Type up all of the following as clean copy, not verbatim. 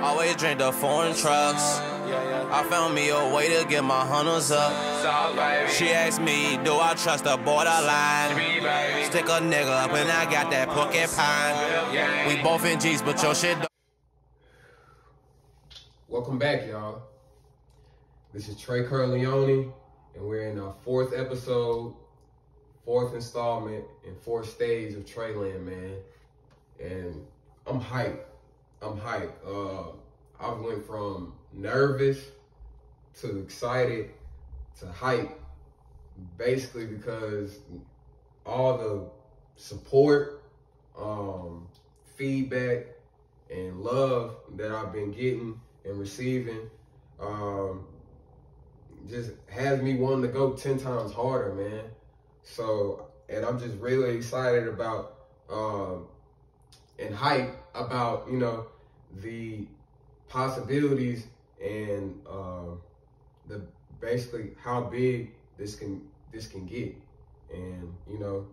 Always drink the foreign trucks. I found me a way to get my hunters up. She asked me, do I trust the borderline? Stick a nigga up and I got that porcupine. We both in G's, but your shit. Welcome back, y'all. This is TR3LAND, and we're in our fourth episode, fourth installment, and fourth stage of TR3LAND, man. And I'm hyped. I went from nervous to excited to hype, basically because all the support, feedback, and love that I've been getting and receiving just has me wanting to go 10 times harder, man. So, and I'm just really excited about and hype about, you know, the possibilities and the basically how big this can get. And, you know,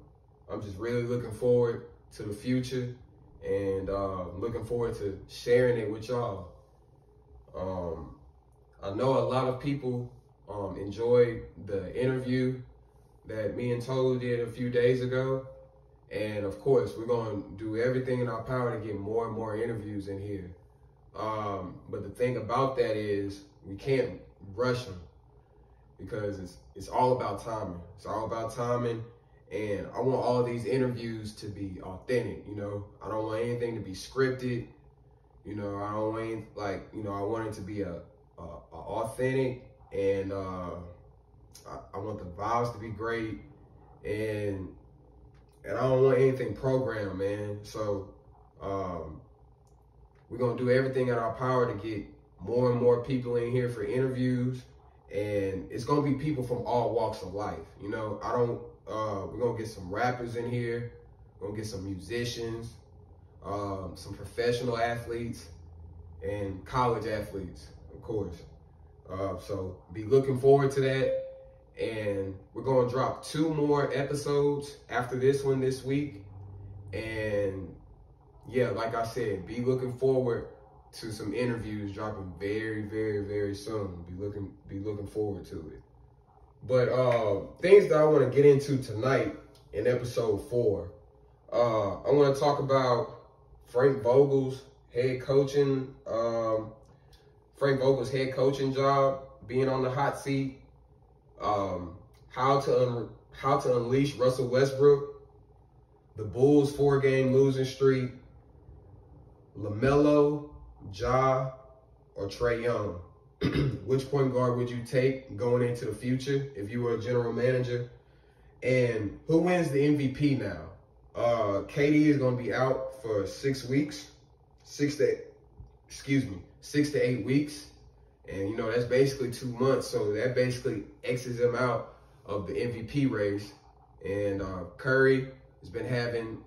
I'm just really looking forward to the future and looking forward to sharing it with y'all. I know a lot of people enjoyed the interview that me and Tolu did a few days ago. And of course, we're going to do everything in our power to get more and more interviews in here. But the thing about that is we can't rush them because it's all about timing. It's all about timing. And I want all these interviews to be authentic, you know. I don't want anything to be scripted. You know, I don't want, like, you know, I want it to be a authentic, and I want the vibes to be great, and I don't want anything programmed, man. So we're gonna do everything in our power to get more and more people in here for interviews, and it's gonna be people from all walks of life. You know, we're gonna get some rappers in here, we're gonna get some musicians, some professional athletes, and college athletes, of course. So be looking forward to that. And we're going to drop 2 more episodes after this one this week. And yeah, like I said, be looking forward to some interviews dropping very, very, very soon. Be looking forward to it. But things that I want to get into tonight in episode 4. I want to talk about Frank Vogel's head coaching job, being on the hot seat, how to unleash Russell Westbrook, the Bulls' 4-game losing streak, LaMelo, Ja, or Trey Young. Which point guard would you take going into the future if you were a general manager? And who wins the MVP now? KD is going to be out for 6 weeks, 6 to 8 weeks. And, you know, that's basically 2 months. So that basically X's him out of the MVP race. And Curry has been having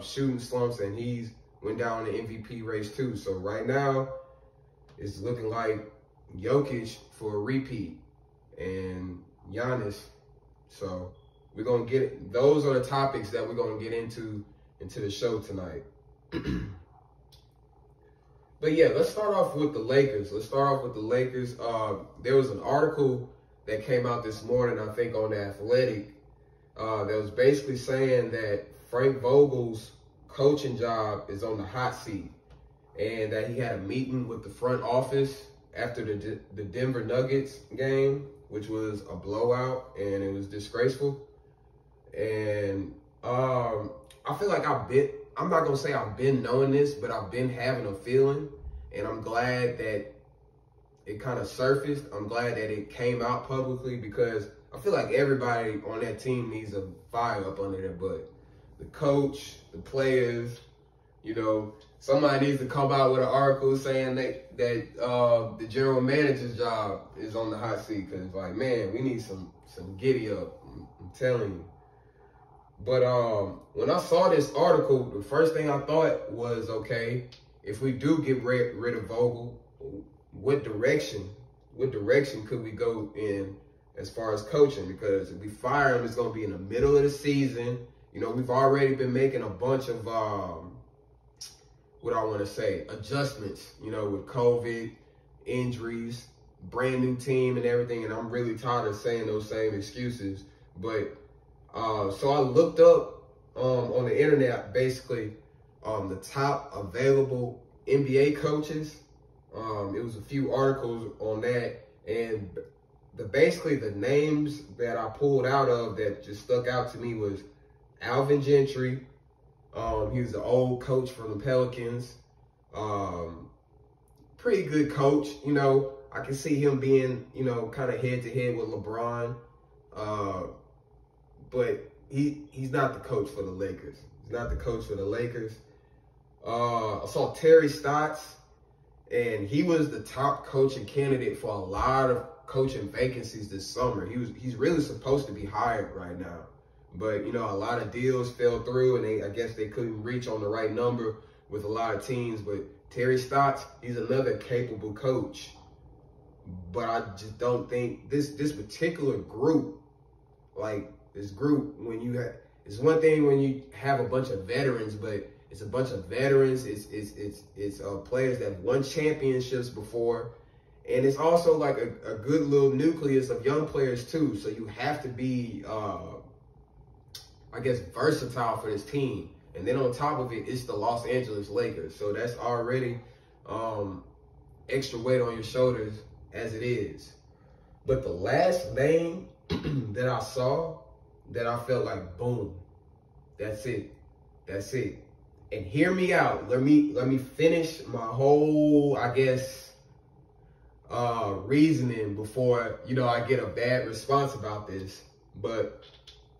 shooting slumps, and he's went down the MVP race too. So right now it's looking like Jokic for a repeat and Giannis. So we're going to get, those are the topics that we're going to get into the show tonight. But yeah, let's start off with the Lakers. There was an article that came out this morning, I think, on The Athletic, that was basically saying that Frank Vogel's coaching job is on the hot seat, and that he had a meeting with the front office after the Denver Nuggets game, which was a blowout, and it was disgraceful. And I feel like I'm not going to say I've been knowing this, but I've been having a feeling, and I'm glad that it kind of surfaced. I'm glad that it came out publicly, because I feel like everybody on that team needs a fire up under their butt. The coach, the players, you know, somebody needs to come out with an article saying that the general manager's job is on the hot seat, because, like, man, we need some giddy up. I'm telling you. But when I saw this article, the first thing I thought was, okay, if we do get rid of Vogel, what direction could we go in as far as coaching? Because if we fire him, it's going to be in the middle of the season. You know, we've already been making a bunch of what I want to say, adjustments, you know, with COVID, injuries, brand new team and everything. And I'm really tired of saying those same excuses. But so I looked up on the internet, basically, the top available NBA coaches. It was a few articles on that, and basically the names that I pulled out of that just stuck out to me was Alvin Gentry. He was the old coach from the Pelicans. Pretty good coach, you know. I can see him being, you know, kind of head to head with LeBron. But he's not the coach for the Lakers. He's not the coach for the Lakers. I saw Terry Stotts, and he was the top coaching candidate for a lot of coaching vacancies this summer. He's really supposed to be hired right now. But, you know, a lot of deals fell through, and I guess they couldn't reach on the right number with a lot of teams. But Terry Stotts, he's another capable coach. But I just don't think this particular group, like this group, when you have, it's one thing when you have a bunch of veterans, but it's a bunch of veterans. It's players that have won championships before. And it's also like a good little nucleus of young players too. So you have to be, I guess, versatile for this team. And then on top of it, it's the Los Angeles Lakers. So that's already extra weight on your shoulders as it is. But the last name that I saw that I felt like, boom, that's it. That's it. And hear me out. Let me finish my whole, I guess, reasoning before, you know, I get a bad response about this. But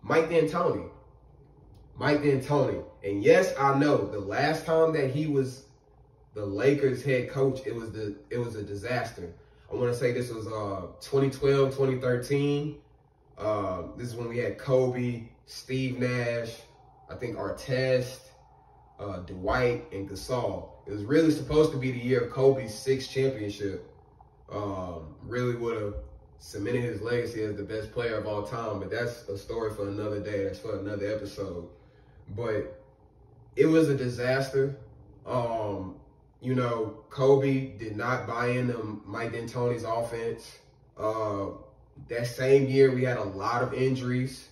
Mike D'Antoni. And yes, I know the last time that he was the Lakers head coach, it was a disaster. I want to say this was 2012, 2013. This is when we had Kobe, Steve Nash, I think Artest, Dwight, and Gasol. It was really supposed to be the year of Kobe's 6th championship. Really would have cemented his legacy as the best player of all time, but that's a story for another day. That's for another episode. But it was a disaster. You know, Kobe did not buy into Mike D'Antoni's offense. That same year, we had a lot of injuries,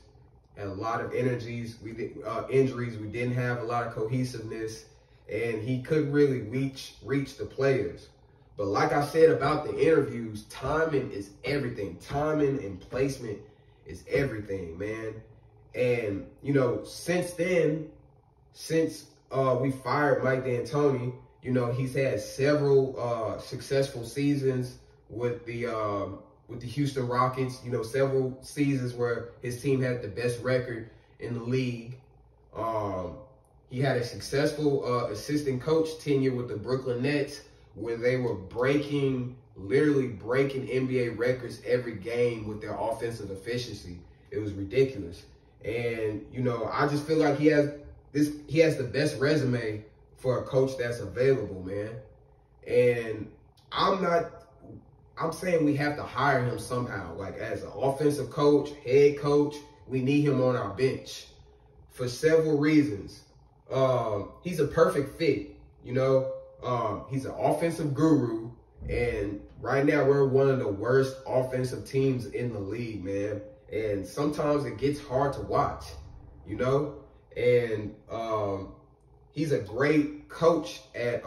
and a lot of injuries. We didn't have a lot of cohesiveness, and he couldn't really reach the players. But like I said about the interviews, timing is everything. Timing and placement is everything, man. And, you know, since then, since we fired Mike D'Antoni, you know, he's had several successful seasons with the Houston Rockets. You know, several seasons where his team had the best record in the league. He had a successful assistant coach tenure with the Brooklyn Nets, where they were literally breaking NBA records every game with their offensive efficiency. It was ridiculous. And, you know, I just feel like he has the best resume for a coach that's available, man. And I'm saying we have to hire him somehow. Like, as an offensive coach, head coach, we need him on our bench for several reasons. He's a perfect fit, you know. He's an offensive guru, and right now we're one of the worst offensive teams in the league, man. And sometimes it gets hard to watch, you know. And he's a great coach at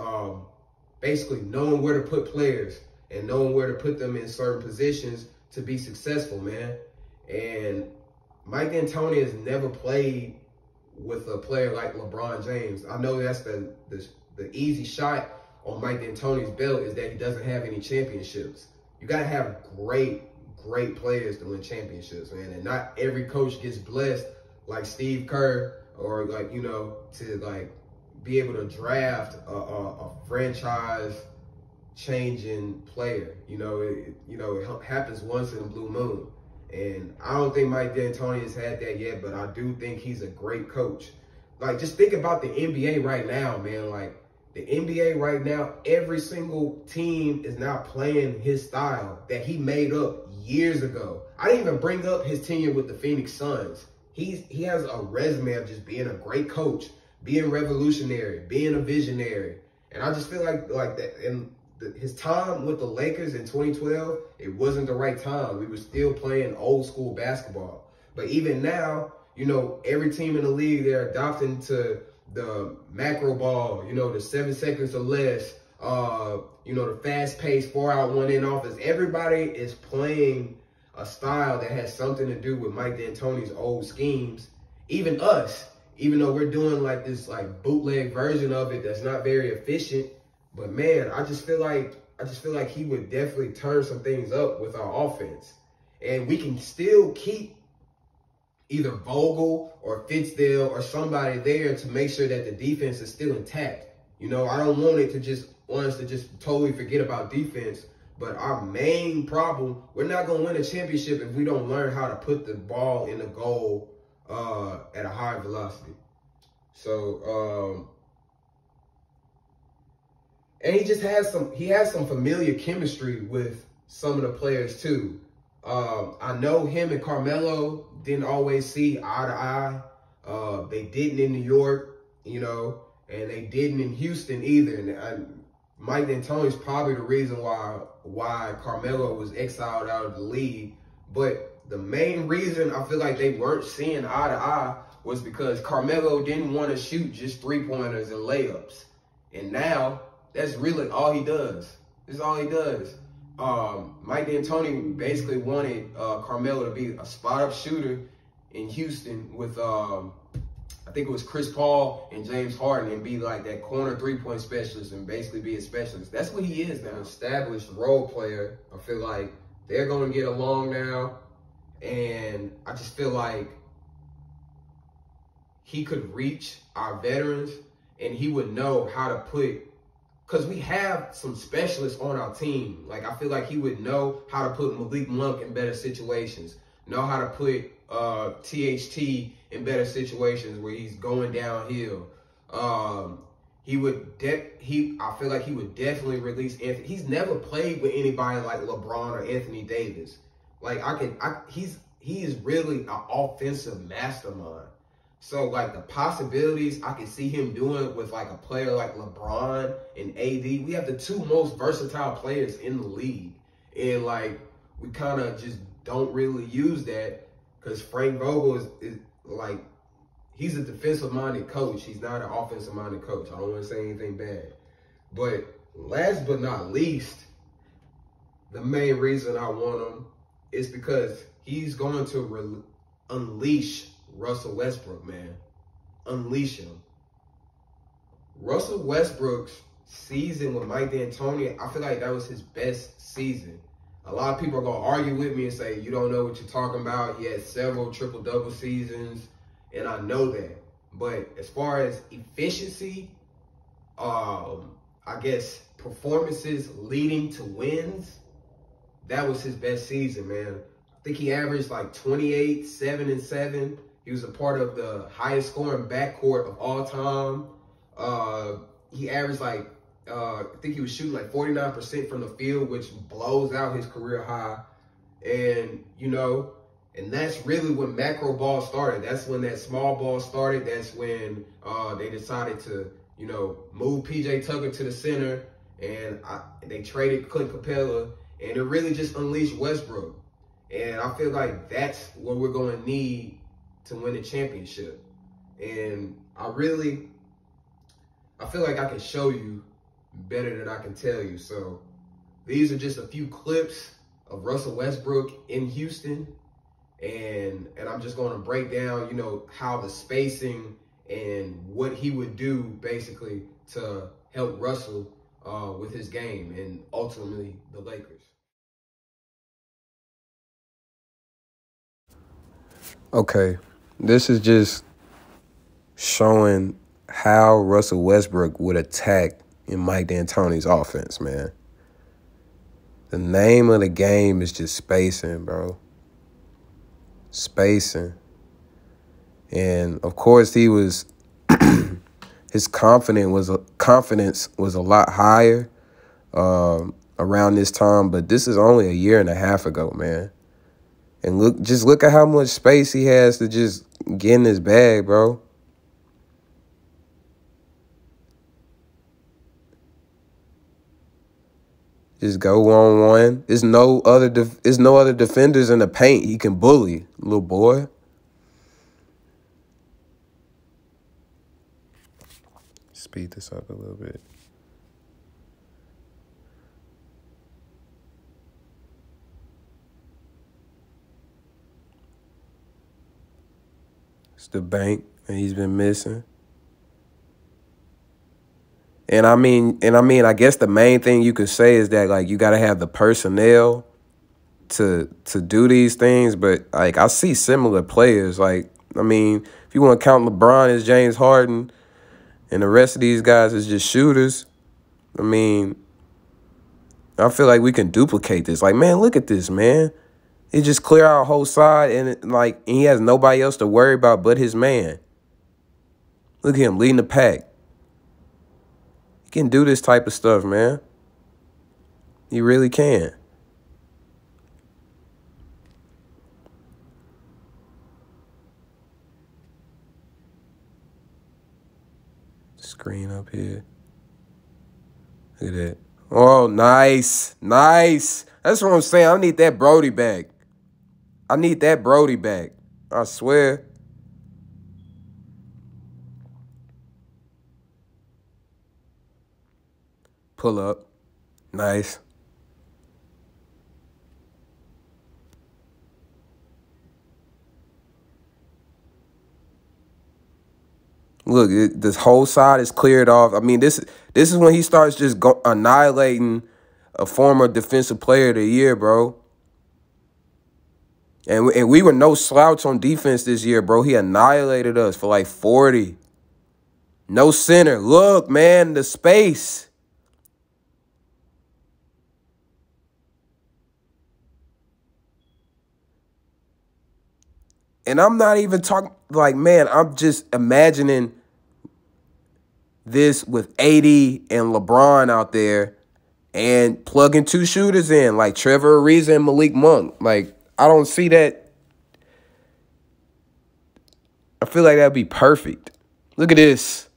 basically knowing where to put players and knowing where to put them in certain positions to be successful, man. And Mike D'Antoni has never played with a player like LeBron James. I know that's the easy shot on Mike D'Antoni's belt, is that he doesn't have any championships. You got to have great players to win championships, man. And not every coach gets blessed like Steve Kerr, or like, you know, to like be able to draft a franchise changing player. You know, it happens once in a blue moon. And I don't think Mike D'Antoni has had that yet, but I do think he's a great coach. Like, just think about the NBA right now, man. Like, the NBA right now, every single team is now playing his style that he made up years ago. I didn't even bring up his tenure with the Phoenix Suns. He has a resume of just being a great coach, being revolutionary, being a visionary. And I just feel like that in his time with the Lakers in 2012, it wasn't the right time. We were still playing old school basketball. But even now, you know, every team in the league, they're adopting to the macro ball, you know, the 7 seconds or less, you know, the fast-paced 4-out, 1-in offense. Everybody is playing a style that has something to do with Mike D'Antoni's old schemes. Even us, even though we're doing like this like bootleg version of it that's not very efficient. But man, I just feel like he would definitely turn some things up with our offense. And we can still keep either Vogel or Fitzdale or somebody there to make sure that the defense is still intact. You know, I don't want us to just totally forget about defense. But our main problem, we're not going to win a championship if we don't learn how to put the ball in the goal at a high velocity. So, and he has some familiar chemistry with some of the players too. I know him and Carmelo didn't always see eye to eye. They didn't in New York, you know, and they didn't in Houston either. And Mike D'Antoni's probably the reason why Carmelo was exiled out of the league. But the main reason I feel like they weren't seeing eye to eye was because Carmelo didn't want to shoot just 3-pointers and layups. And now that's really all he does. That's all he does. Mike D'Antoni basically wanted Carmelo to be a spot-up shooter in Houston with, I think it was Chris Paul and James Harden, and be like that corner 3-point specialist and basically be a specialist. That's what he is now. Established role player. I feel like they're going to get along now. And I just feel like he could reach our veterans and he would know how to put, because we have some specialists on our team. Like, I feel like he would know how to put Malik Monk in better situations, know how to put THT in better situations where he's going downhill. I feel like he would definitely release Anthony. He's never played with anybody like LeBron or Anthony Davis. Like, he is really an offensive mastermind. So, like, the possibilities I can see him doing with, like, a player like LeBron and AD. We have the two most versatile players in the league. And, like, we kind of just don't really use that because Frank Vogel is like, he's a defensive-minded coach. He's not an offensive-minded coach. I don't want to say anything bad. But last but not least, the main reason I want him is because he's going to unleash Russell Westbrook, man. Unleash him. Russell Westbrook's season with Mike D'Antoni, I feel like that was his best season. A lot of people are going to argue with me and say, you don't know what you're talking about. He had several triple-double seasons, and I know that. But as far as efficiency, I guess performances leading to wins, that was his best season, man. I think he averaged like 28, 7 and 7. He was a part of the highest scoring backcourt of all time. He averaged like, I think he was shooting like 49% from the field, which blows out his career high. And, you know, and that's really when macro ball started. That's when that small ball started. That's when they decided to, you know, move PJ Tucker to the center. And they traded Clint Capella. And it really just unleashed Westbrook. And I feel like that's what we're going to need to win a championship. And I feel like I can show you better than I can tell you. So these are just a few clips of Russell Westbrook in Houston. And I'm just going to break down, you know, how the spacing and what he would do basically to help Russell with his game and ultimately the Lakers. Okay, this is just showing how Russell Westbrook would attack in Mike D'Antoni's offense, man. The name of the game is just spacing, bro. Spacing. And, of course, he was his confidence was a lot higher around this time, but this is only a year and a half ago, man. And look at how much space he has to just get in his bag, bro. Just go 1-on-1. There's no other defenders in the paint he can bully, little boy. Speed this up a little bit. It's the bank that he's been missing. And I mean, I guess the main thing you could say is that, like, you got to have the personnel to do these things. But, like, I see similar players. Like, I mean, if you want to count LeBron as James Harden and the rest of these guys as just shooters, I mean, I feel like we can duplicate this. Like, man, look at this, man. He just clear out a whole side, and he has nobody else to worry about but his man. Look at him leading the pack. He can do this type of stuff, man. He really can. Screen up here. Look at that. Oh, nice. Nice. That's what I'm saying. I need that Brody back. I need that Brody back. I swear. Pull up. Nice. Look, this whole side is cleared off. I mean, this is when he starts just annihilating a former defensive player of the year, bro. And we were no slouch on defense this year, bro. He annihilated us for like 40. No center. Look, man, the space. And I'm not even talking, like, man, I'm just imagining this with AD and LeBron out there and plugging two shooters in, like Trevor Ariza and Malik Monk. Like, I don't see that. I feel like that'd be perfect. Look at this.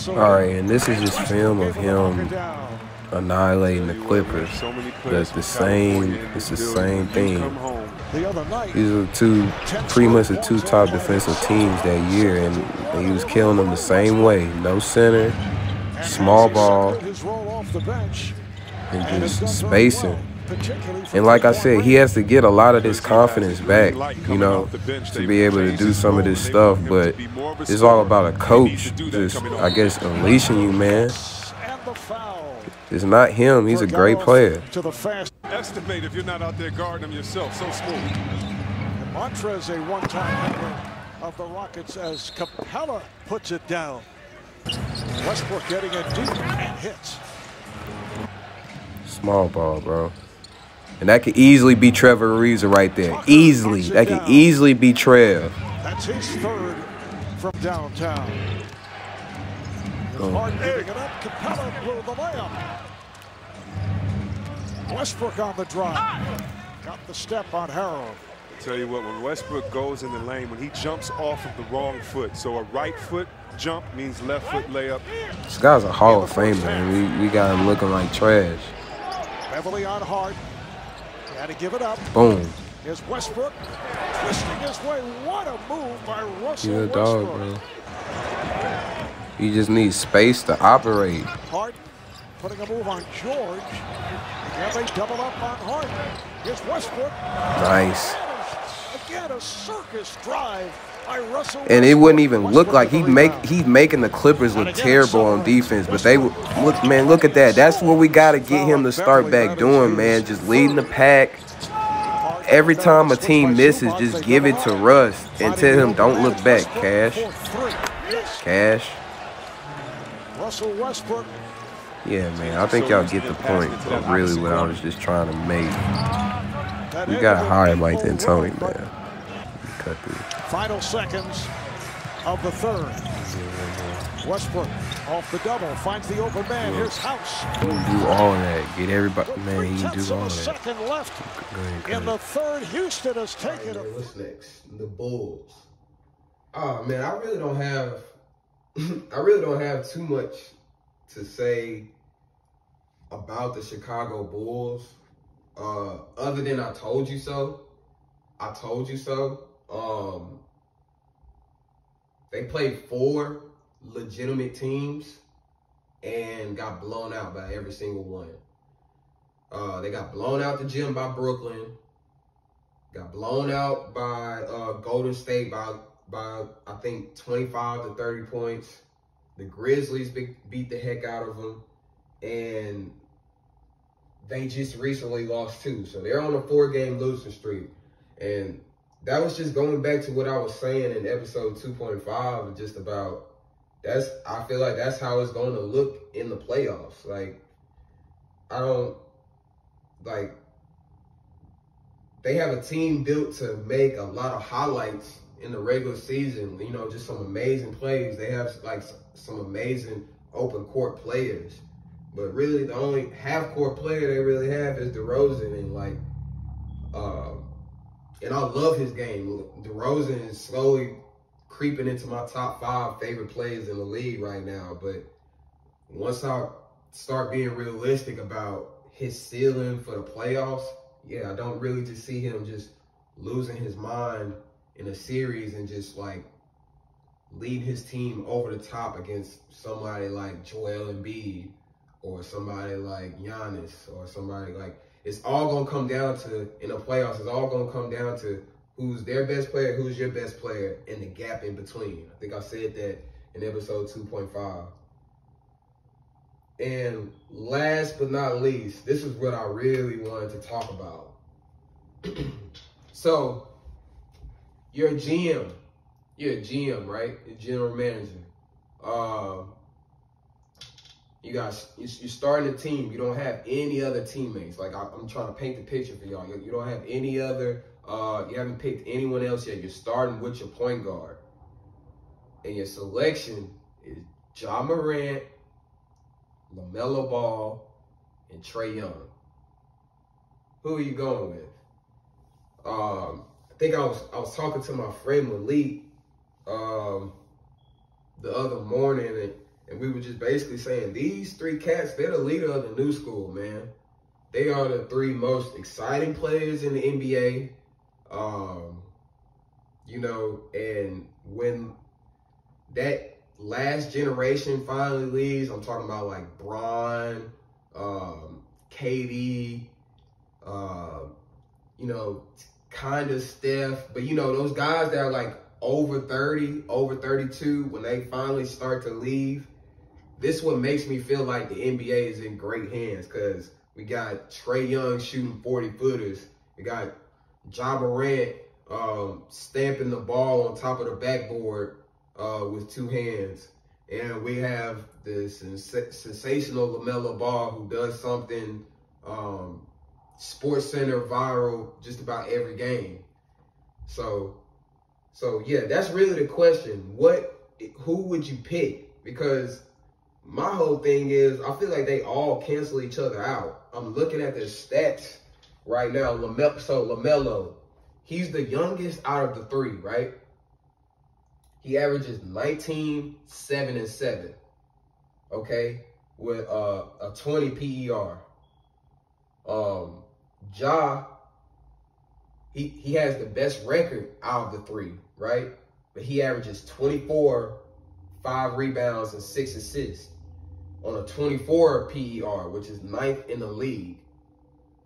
All right, and this is just film of him annihilating the Clippers. That's the same. It's the same thing. These are pretty much the two top defensive teams that year, and he was killing them the same way. No center, small ball, and just spacing. And like I said, he has to get a lot of this confidence back, you know, to be able to do some of this stuff. But it's all about a coach just, I guess, unleashing you, man. It's not him. He's a great player. Estimate if you're not out there guarding him yourself. So smooth. And Montrez, a one-time member of the Rockets, as Capella puts it down. Westbrook getting it deep and hits. Small ball, bro. And that could easily be Trevor Ariza right there. Easily. That could easily be Trev. That's his third from downtown. Harden giving it up. Capella blew the layup. Westbrook on the drive. Got the step on Harold. I tell you what, when Westbrook goes in the lane, when he jumps off of the wrong foot, so a right foot jump means left foot layup. This guy's a Hall of Famer, and we got him looking like trash. Beverly on Hart. Got to give it up. Boom. Here's Westbrook twisting his way. What a move by Russell You're a Westbrook. dog, bro. You just need space to operate. Hart putting a move on George. And they double up on Hart. Here's Westbrook. Nice. Again, a circus drive by Russell Westbrook. And it wouldn't even look like he's making the Clippers look terrible on defense. But they look, man, look at that. That's what we got to get him to start back doing, man. Just leading the pack. Every time a team misses, just give it to Russ and tell him don't look back, Cash. Cash. Russell Westbrook. Yeah, man, I think y'all get the point of really what I was just trying to make. We got to hire Mike D'Antoni, man. Cut through. Final seconds of the third. Westbrook off the double, finds the open man. Here's House. He can do all that. Get everybody, man, he can do all that. Second left in the third. Houston has taken it. What's next? The Bulls. Oh, man, I really don't have I really don't have too much to say about the Chicago Bulls, other than I told you so. I told you so. They played 4 legitimate teams and got blown out by every single one. They got blown out the gym by Brooklyn. Got blown out by Golden State by I think 25 to 30 points. The Grizzlies beat the heck out of them, and they just recently lost 2. So they're on a 4-game losing streak. And that was just going back to what I was saying in episode 2.5, just about I feel like that's how it's going to look in the playoffs. Like, they have a team built to make a lot of highlights in the regular season, you know, just some amazing plays. They have like some amazing open court players, but really the only half court player they really have is DeRozan, and I love his game. DeRozan is slowly creeping into my top 5 favorite players in the league right now. But once I start being realistic about his ceiling for the playoffs, yeah, I don't really just see him just losing his mind in a series and just like lead his team over the top against somebody like Joel Embiid or somebody like Giannis or somebody like, it's all going to come down to, in the playoffs, it's all going to come down to who's their best player, who's your best player, and the gap in between. I think I said that in episode 2.5. And last but not least, this is what I really wanted to talk about. So, you're a GM. You're a GM, right? You're general manager. You're starting a team. You don't have any other teammates. Like, I'm trying to paint the picture for y'all. You don't have any other, you haven't picked anyone else yet. You're starting with your point guard. And your selection is Ja Morant, LaMelo Ball, and Trey Young. Who are you going with? I think I was talking to my friend Malik the other morning, and we were just basically saying these 3 cats, they're the leader of the new school, man. They are the 3 most exciting players in the NBA. You know, and when that last generation finally leaves, I'm talking about like Bron, KD, you know, kind of Steph, but you know, those guys that are like over 30, over 32, when they finally start to leave, this is what makes me feel like the NBA is in great hands, because we got Trey Young shooting 40-footers. We got Ja Morant stamping the ball on top of the backboard with 2 hands. And we have this sensational LaMelo Ball who does something Sports Center viral just about every game. So yeah, that's really the question. Who would you pick? Because my whole thing is, I feel like they all cancel each other out. I'm looking at their stats right now. LaMelo, he's the youngest out of the 3, right? He averages 19, 7, and 7. Okay, with a 20 PER. Ja, he has the best record out of the 3, right? But he averages 24, 5 rebounds, and 6 assists on a 24 PER, which is 9th in the league.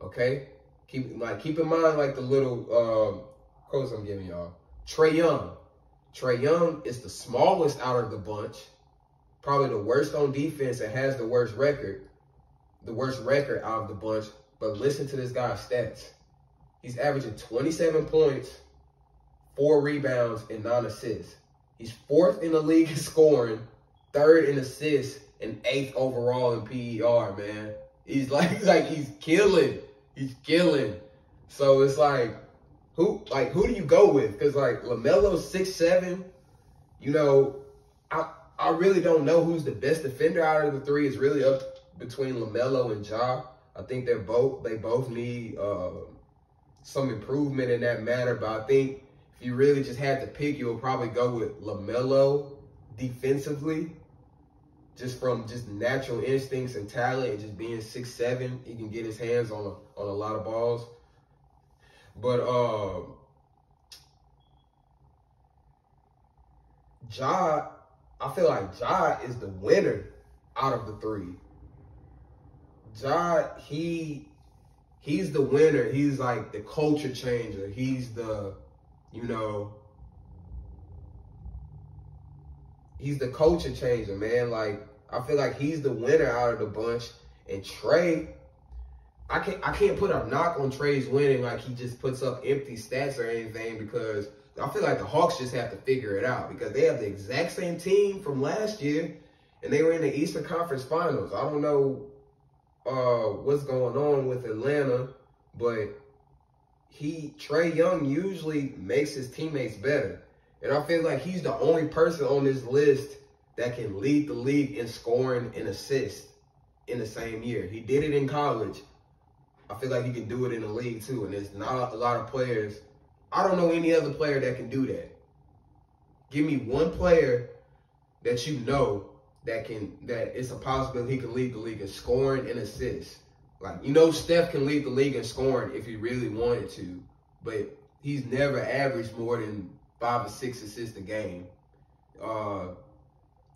Okay, keep in mind like the little quotes I'm giving y'all. Trey Young is the smallest out of the bunch, probably the worst on defense and has the worst record out of the bunch. But listen to this guy's stats. He's averaging 27 points, 4 rebounds, and 9 assists. He's 4th in the league in scoring, 3rd in assists, and 8th overall in PER, man. He's killing. He's killing. So it's like, who do you go with? Because like LaMelo's 6'7", you know, I really don't know who's the best defender out of the 3. It's really up between LaMelo and Ja. I think they both need some improvement in that matter. But I think if you really just had to pick, you would probably go with LaMelo. defensively, just from just natural instincts and talent, and just being 6'7", he can get his hands on a lot of balls. But Ja, I feel like Ja is the winner out of the three. Ja, he's the winner. He's like the culture changer. He's the, you know, he's the culture changer, man. Like, I feel like he's the winner out of the bunch. And Trey, I can't put a knock on Trey's winning, like he just puts up empty stats or anything, because I feel like the Hawks just have to figure it out, because they have the exact same team from last year, and they were in the Eastern Conference Finals. I don't know what's going on with Atlanta, but Trey Young usually makes his teammates better. And I feel like he's the only person on this list that can lead the league in scoring and assists in the same year. He did it in college. I feel like he can do it in the league too. And there's not a lot of players. I don't know any other player that can do that. Give me one player that you know that it's a possibility he can lead the league in scoring and assists. Like, you know, Steph can lead the league in scoring if he really wanted to, but he's never averaged more than 5 or 6 assists a game.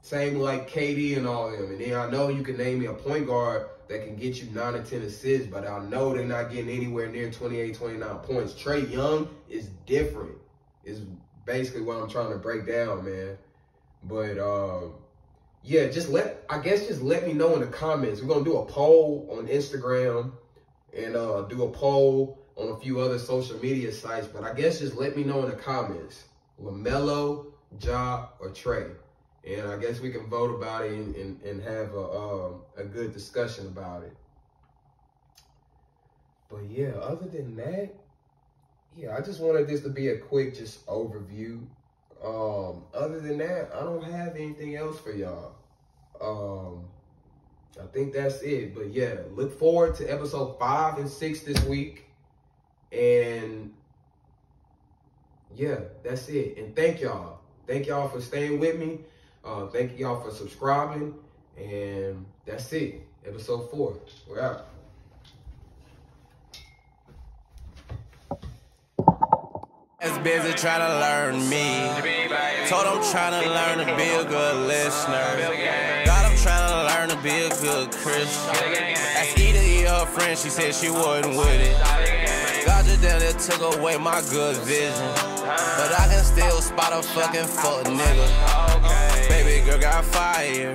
Same like KD and all of them. And then I know you can name me a point guard that can get you 9 or 10 assists, but I know they're not getting anywhere near 28, 29 points. Trey Young is different, is basically what I'm trying to break down, man. But yeah, just let me know in the comments. We're gonna do a poll on Instagram and do a poll on a few other social media sites. But I guess just let me know in the comments, LaMelo, Ja, or Trey. And I guess we can vote about it and have a good discussion about it. But yeah, other than that, yeah, I just wanted this to be a quick just overview. Other than that, I don't have anything else for y'all. I think that's it. But yeah, look forward to episode 5 and 6 this week. And yeah, that's it. And thank y'all. Thank y'all for staying with me. Thank y'all for subscribing. And that's it. Episode 4. We're out. As busy trying to learn me. Told I'm trying to learn to be a good listener. God, I'm trying to learn to be a good Christian. Asked Edie, her friend, she said she wasn't with it. God just down there took away my good vision. But I can still spot a fucking fuck nigga. Baby girl got fire.